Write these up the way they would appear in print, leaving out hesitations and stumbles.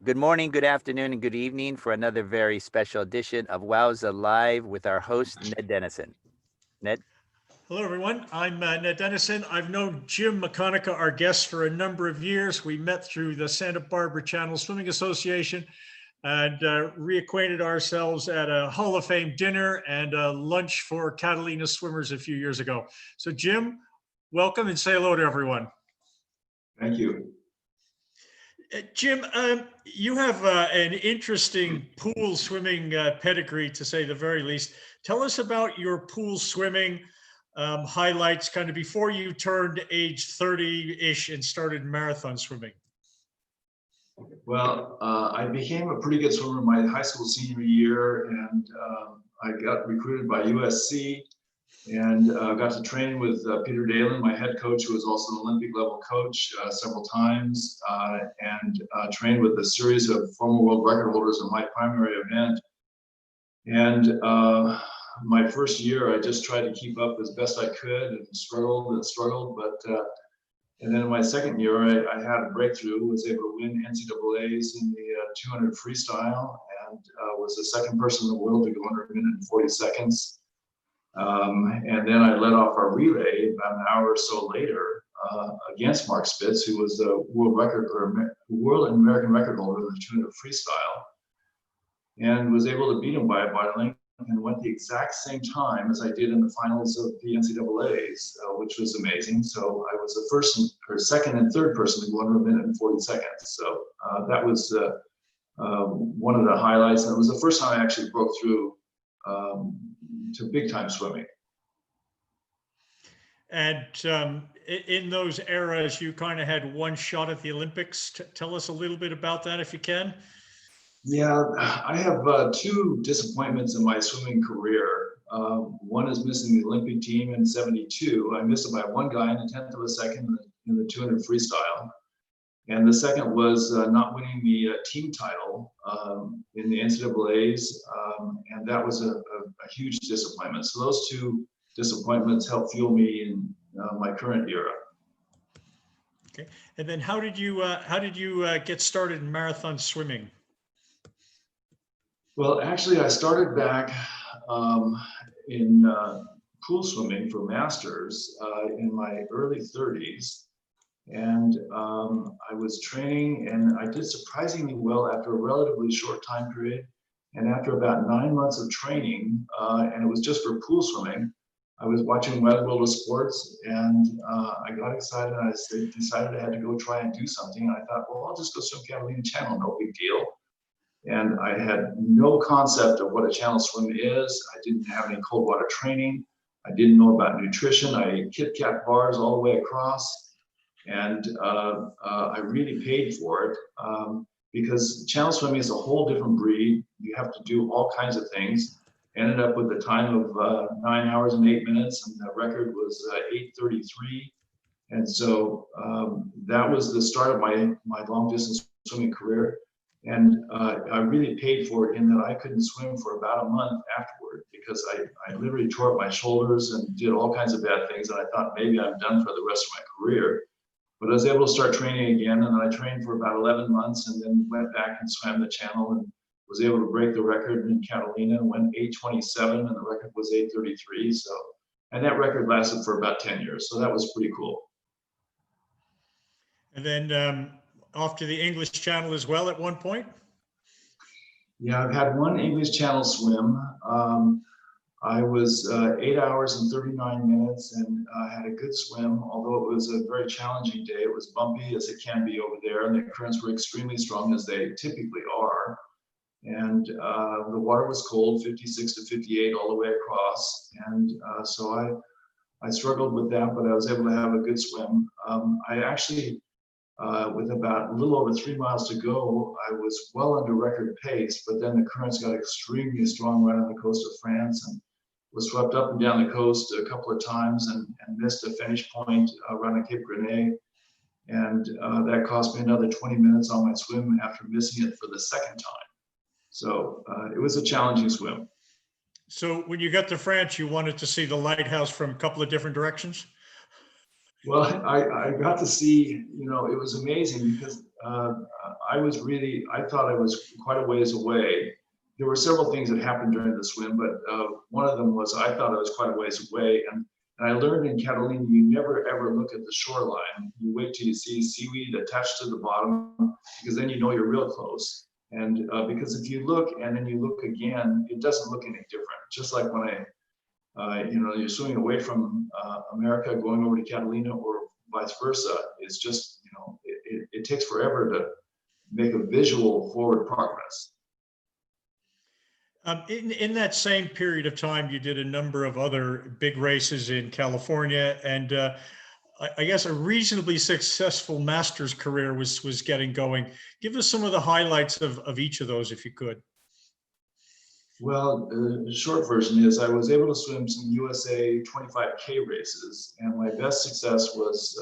Good morning, good afternoon, and good evening for another very special edition of WOWSA Live with our host, Ned Dennison. Ned? Hello, everyone. I'm Ned Dennison. I've known Jim McConica, our guest, for a number of years. We met through the Santa Barbara Channel Swimming Association and reacquainted ourselves at a Hall of Fame dinner and a lunch for Catalina swimmers a few years ago. So, Jim, welcome and say hello to everyone. Thank you. Jim, you have an interesting pool swimming pedigree, to say the very least. Tell us about your pool swimming highlights kind of before you turned age 30-ish and started marathon swimming. Well, I became a pretty good swimmer my high school senior year, and I got recruited by USC and got to train with Peter Dalen, my head coach, who was also an Olympic level coach several times, and trained with a series of former world record holders in my primary event. And my first year, I just tried to keep up as best I could and struggled, but and then in my second year, I had a breakthrough, was able to win NCAAs in the 200 freestyle, and was the second person in the world to go under a minute and 40 seconds. And then I led off our relay about an hour or so later against Mark Spitz, who was the world and American record holder in the 200 freestyle, and was able to beat him by a length and went the exact same time as I did in the finals of the NCAAs, which was amazing. So I was the first or second and third person to go under a minute and 40 seconds. So that was one of the highlights. And it was the first time I actually broke through to big time swimming. And in those eras, you kind of had one shot at the Olympics. Tell us a little bit about that if you can. Yeah, I have two disappointments in my swimming career. One is missing the Olympic team in '72. I missed it by one guy in a tenth of a second in the 200 freestyle. And the second was not winning the team title in the NCAAs, and that was a huge disappointment. So those two disappointments helped fuel me in my current era. Okay, and then how did you get started in marathon swimming? Well, actually, I started back in pool swimming for masters in my early 30s. And I was training, and I did surprisingly well after a relatively short time period. And after about 9 months of training, and it was just for pool swimming, I was watching Wide World of Sports, and I got excited. And I decided I had to go try and do something. And I thought, well, I'll just go swim Catalina Channel, no big deal. And I had no concept of what a channel swim is. I didn't have any cold water training. I didn't know about nutrition. I ate Kit Kat bars all the way across. And I really paid for it because channel swimming is a whole different breed. You have to do all kinds of things. Ended up with a time of 9 hours and 8 minutes, and the record was 8:33. And so that was the start of my long distance swimming career. And I really paid for it in that I couldn't swim for about a month afterward because I literally tore up my shoulders and did all kinds of bad things. And I thought maybe I'm done for the rest of my career. But I was able to start training again, and I trained for about 11 months and then went back and swam the channel and was able to break the record in Catalina and went 8:27, and the record was 8:33. So, and that record lasted for about 10 years. So that was pretty cool. And then off to the English Channel as well at one point? Yeah, I've had one English Channel swim. I was 8 hours and 39 minutes and had a good swim, although it was a very challenging day. It was bumpy as it can be over there, and the currents were extremely strong as they typically are. And the water was cold, 56 to 58 all the way across. And so I struggled with that, but I was able to have a good swim. I actually, with about a little over 3 miles to go, I was well under record pace, but then the currents got extremely strong right on the coast of France and was swept up and down the coast a couple of times and missed a finish point around Cape Grenade. And that cost me another 20 minutes on my swim after missing it for the second time. So it was a challenging swim. So when you got to France, you wanted to see the lighthouse from a couple of different directions? Well, I got to see, it was amazing because I thought I was quite a ways away. There were several things that happened during the swim, but one of them was I thought I was quite a ways away. And I learned in Catalina, you never ever look at the shoreline. You wait till you see seaweed attached to the bottom, because then you know you're real close. And because if you look and then you look again, it doesn't look any different. Just like when you're swimming away from America, going over to Catalina, or vice versa. It's just, it takes forever to make a visual forward progress. In that same period of time, you did a number of other big races in California, and I guess a reasonably successful Masters career was getting going. Give us some of the highlights of each of those, if you could. Well, the short version is I was able to swim some USA 25K races, and my best success was,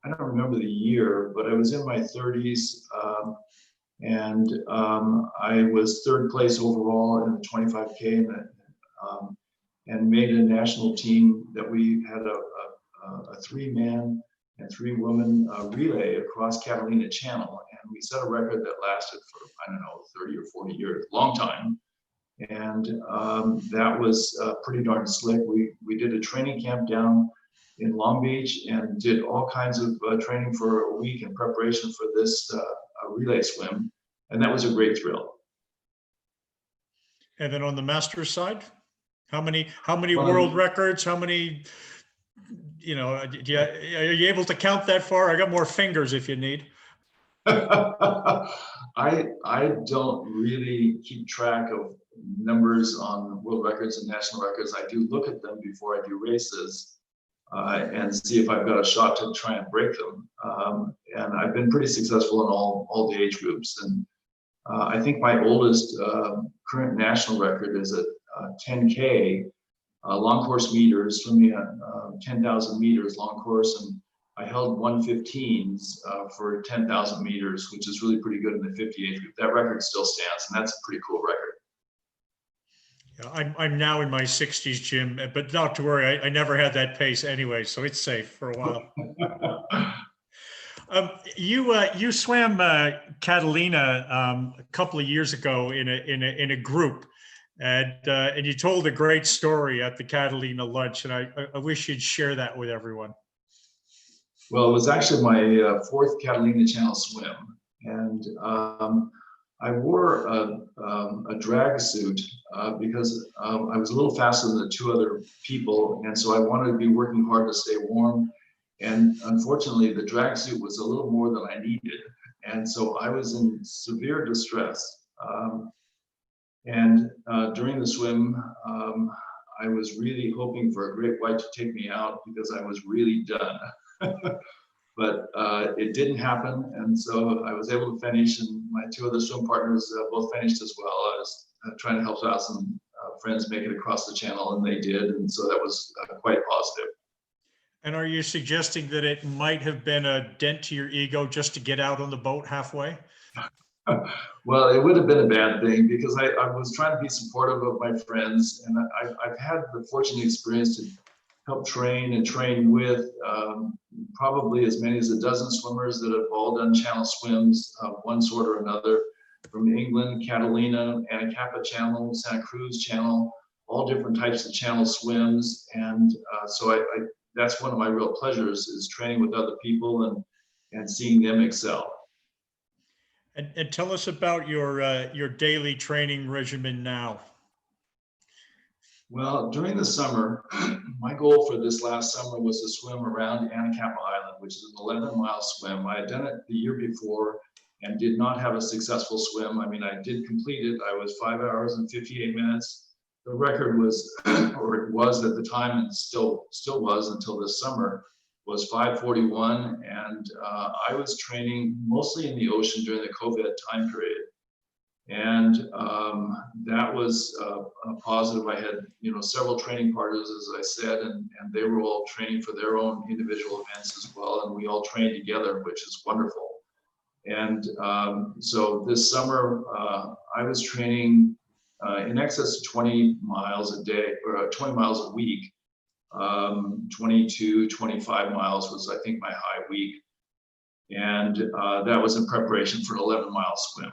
I don't remember the year, but I was in my 30s, and I was third place overall in the 25K, and made a national team that we had a 3-man and 3-woman relay across Catalina Channel, and we set a record that lasted for, I don't know, 30 or 40 years, long time. And that was pretty darn slick. We did a training camp down in Long Beach and did all kinds of training for a week in preparation for this relay swim, and that was a great thrill. And then on the Masters side, how many Well, world records? How many? Are you able to count that far? I got more fingers if you need. I don't really keep track of numbers on world records and national records. I do look at them before I do races and see if I've got a shot to try and break them. And I've been pretty successful in all the age groups. And I think my oldest current national record is at 10K long course meters, swimming at 10,000 meters long course, and I held 1:15s for 10,000 meters, which is really pretty good in the 58 group. That record still stands, and that's a pretty cool record. Yeah, I'm now in my 60s, Jim, but not to worry. I never had that pace anyway, so it's safe for a while. You swam Catalina a couple of years ago in a group, and you told a great story at the Catalina lunch, and I wish you'd share that with everyone. Well, it was actually my fourth Catalina Channel swim, and I wore a drag suit because I was a little faster than the 2 other people, and so I wanted to be working hard to stay warm. And unfortunately, the drag suit was a little more than I needed, and so I was in severe distress. And during the swim, I was really hoping for a great white to take me out because I was really done. But it didn't happen, and so I was able to finish, and my 2 other swim partners both finished as well. I was trying to help out some friends make it across the channel, and they did, and so that was quite positive. And are you suggesting that it might have been a dent to your ego just to get out on the boat halfway? Well, it would have been a bad thing because I was trying to be supportive of my friends, and I've had the fortunate experience to help train and train with probably as many as a dozen swimmers that have all done channel swims of one sort or another, from England, Catalina, Anacapa Channel, Santa Cruz Channel, all different types of channel swims. And so that's one of my real pleasures, is training with other people and seeing them excel. And tell us about your daily training regimen now. Well, during the summer, my goal for this last summer was to swim around Anacapa Island, which is an 11-mile swim. I had done it the year before and did not have a successful swim. I mean, I did complete it. I was 5 hours and 58 minutes. The record was, or it was at the time, and still was until this summer, was 5:41. And I was training mostly in the ocean during the COVID time period. And that was a positive. I had, several training partners, as I said, and they were all training for their own individual events as well. And we all trained together, which is wonderful. And so this summer, I was training in excess of 20 miles a day, or 20 miles a week. 22, 25 miles was, I think, my high week. And that was in preparation for an 11-mile swim.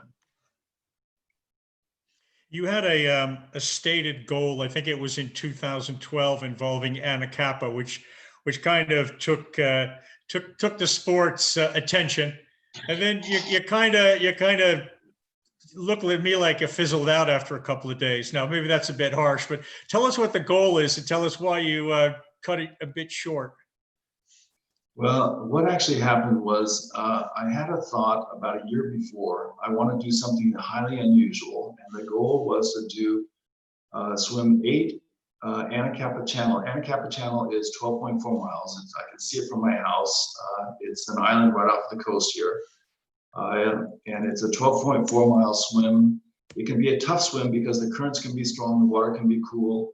You had a stated goal, I think it was in 2012, involving Anacapa, which kind of took the sport's attention, and then you kind of look at me like it fizzled out after a couple of days. Now maybe that's a bit harsh, but tell us what the goal is and tell us why you cut it a bit short. Well, what actually happened was I had a thought about a year before. I want to do something highly unusual, and the goal was to do swim 8 Anacapa Channel. Anacapa Channel is 12.4 miles. I can see it from my house. It's an island right off the coast here, and it's a 12.4 mile swim. It can be a tough swim because the currents can be strong, the water can be cool,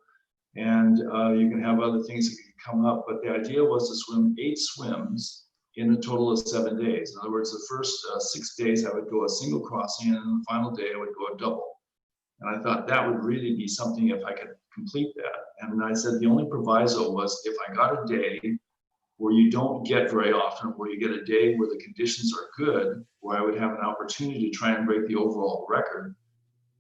and you can have other things that can come up. But the idea was to swim 8 swims in a total of 7 days. In other words, the first 6 days I would go a single crossing, and then the final day I would go a double. And I thought that would really be something if I could complete that. And I said the only proviso was if I got a day where you don't get very often, where you get a day where the conditions are good, where I would have an opportunity to try and break the overall record.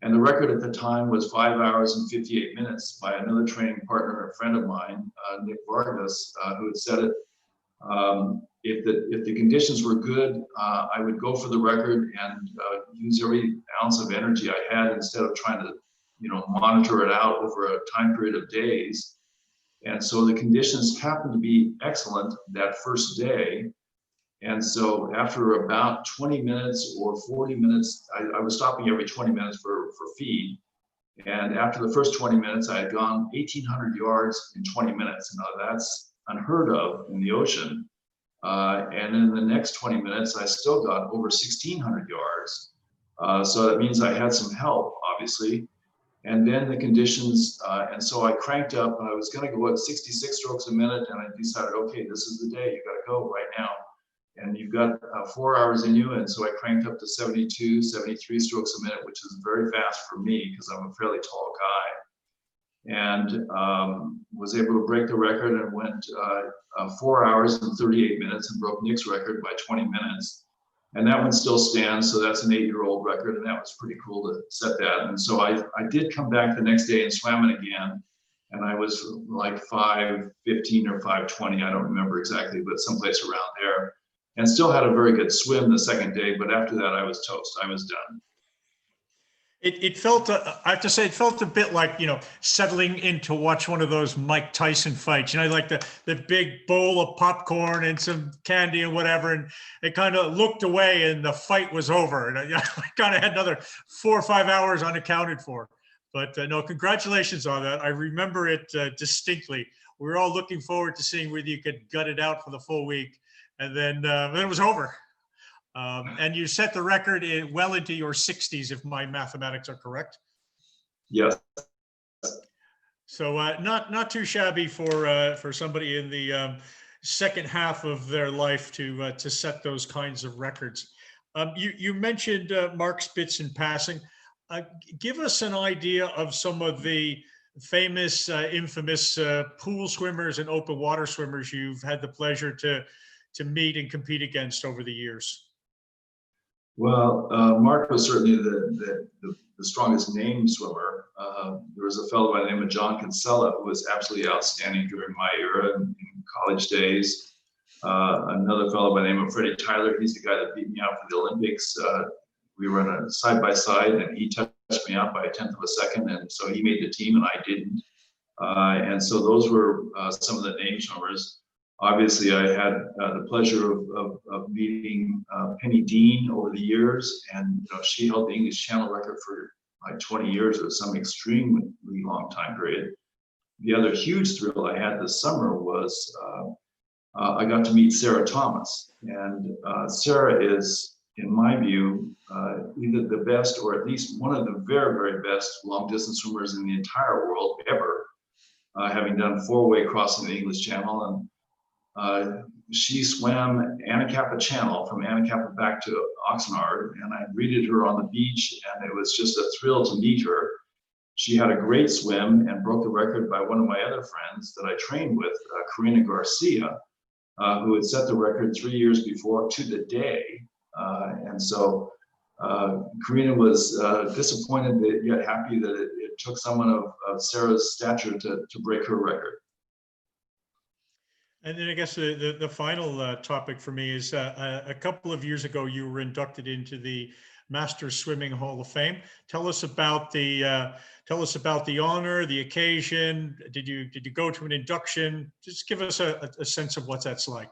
And the record at the time was 5 hours and 58 minutes by another training partner, a friend of mine, Nick Vargas, who had said it. If the conditions were good, I would go for the record and use every ounce of energy I had instead of trying to, monitor it out over a time period of days. And so the conditions happened to be excellent that first day. And so after about 20 minutes or 40 minutes, I was stopping every 20 minutes for feed. And after the first 20 minutes, I had gone 1,800 yards in 20 minutes. Now that's unheard of in the ocean. And in the next 20 minutes, I still got over 1,600 yards. So that means I had some help, obviously. And then the conditions, and so I cranked up, and I was going to go at 66 strokes a minute, and I decided, okay, this is the day, you got to go right now. And you've got 4 hours in you, and so I cranked up to 72, 73 strokes a minute, which is very fast for me because I'm a fairly tall guy. And was able to break the record and went 4 hours and 38 minutes and broke Nick's record by 20 minutes. And that one still stands, so that's an 8-year-old record, and that was pretty cool to set that. And so I did come back the next day and swam it again, and I was like 5:15 or 5:20, I don't remember exactly, but someplace around there. And still had a very good swim the second day, but after that I was toast. I was done. It felt, I have to say, it felt a bit like, settling in to watch one of those Mike Tyson fights, like the big bowl of popcorn and some candy and whatever. And it kind of looked away and the fight was over. And I kind of had another 4 or 5 hours unaccounted for. But no, congratulations on that. I remember it distinctly. We were all looking forward to seeing whether you could gut it out for the full week. And then it was over. And you set the record well into your 60s, if my mathematics are correct. Yes. So not too shabby for somebody in the second half of their life to set those kinds of records. You mentioned Mark Spitz in passing. Give us an idea of some of the famous, infamous pool swimmers and open water swimmers you've had the pleasure to meet and compete against over the years. Well, Mark was certainly the strongest named swimmer. There was a fellow by the name of John Kinsella who was absolutely outstanding during my era in college days. Another fellow by the name of Freddie Tyler, he's the guy that beat me out for the Olympics. We were on a side-by-side, and he touched me out by 1/10 of a second, and so he made the team and I didn't. And so those were some of the named swimmers. Obviously, I had the pleasure of meeting Penny Dean over the years, and she held the English Channel record for like 20 years or some extremely long time period. The other huge thrill I had this summer was I got to meet Sarah Thomas, and Sarah is, in my view, either the best or at least one of the very, very best long distance swimmers in the entire world ever, having done 4-way crossing the English Channel. And she swam Anacapa Channel from Anacapa back to Oxnard, and I greeted her on the beach, and it was just a thrill to meet her. she had a great swim and broke the record by one of my other friends that I trained with, Karina Garcia, who had set the record 3 years before to the day. And so Karina was disappointed yet happy that it took someone of Sarah's stature to break her record. And then I guess the final topic for me is a couple of years ago, you were inducted into the Masters Swimming Hall of Fame. Tell us about the honor, the occasion. Did you go to an induction? Just give us a sense of what that's like.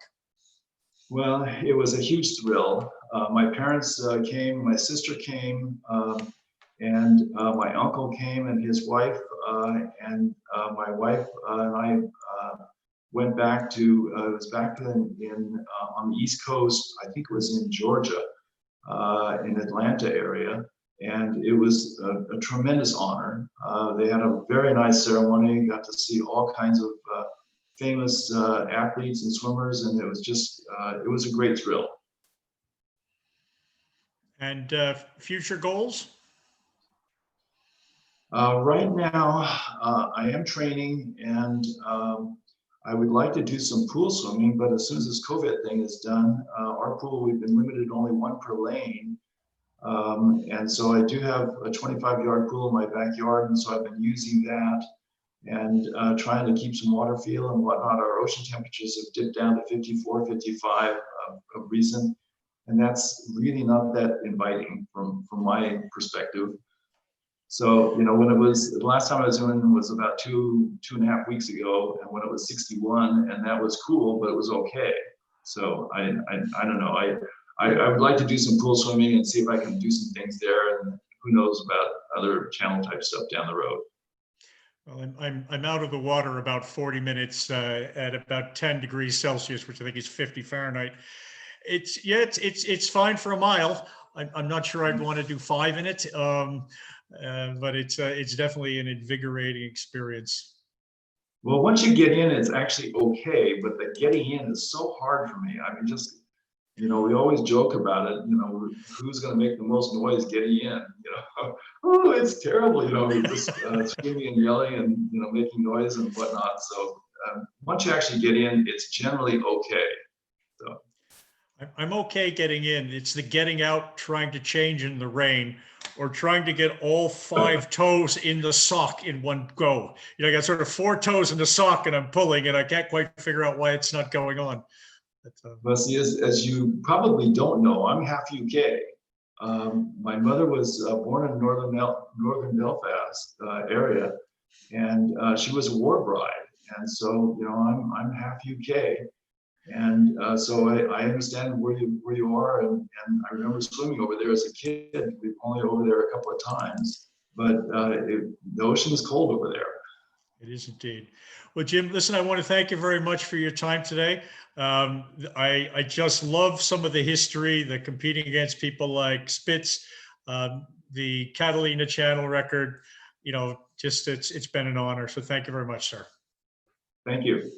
Well, it was a huge thrill. My parents came, my sister came, and my uncle came and his wife, and my wife and I went back to, it was back then on the East Coast, I think it was in Georgia, in Atlanta area. And it was a tremendous honor. They had a very nice ceremony, got to see all kinds of famous athletes and swimmers, and it was just, it was a great thrill. And future goals? Right now, I am training, and I would like to do some pool swimming, but as soon as this COVID thing is done, our pool, we've been limited to only one per lane. And so I do have a 25-yard pool in my backyard, and so I've been using that and trying to keep some water feel and whatnot. Our ocean temperatures have dipped down to 54, 55 of recent, and that's really not that inviting from my perspective. So, you know, when it was, the last time I was doing was about two and a half weeks ago, and when it was 61, and that was cool, but it was okay. So I don't know. I would like to do some pool swimming and see if I can do some things there, and who knows about other channel type stuff down the road. Well, I'm out of the water about 40 minutes at about 10 degrees Celsius, which I think is 50 Fahrenheit. It's fine for a mile. I'm not sure I'd want to do 5 in it, but it's definitely an invigorating experience. Well, once you get in, it's actually okay, but the getting in is so hard for me. I mean, just, you know, we always joke about it, you know, who's going to make the most noise getting in, you know, oh, it's terrible, you know, we're just screaming and yelling and, you know, making noise and whatnot. So once you actually get in, it's generally okay. So I'm okay getting in. It's the getting out, trying to change in the rain, or trying to get all 5 toes in the sock in one go. You know, I got sort of 4 toes in the sock and I'm pulling, and I can't quite figure out why it's not going on. But see, as you probably don't know, I'm half UK. My mother was born in northern Belfast area, and she was a war bride, and so, you know, I'm half UK, and so I understand where you are, and I remember swimming over there as a kid. We've only over there a couple of times, but the ocean is cold over there. It is indeed. Well, Jim, listen, I want to thank you very much for your time today. I just love some of the history, the competing against people like Spitz, the Catalina Channel record. You know, just it's been an honor. So thank you very much, sir. Thank you.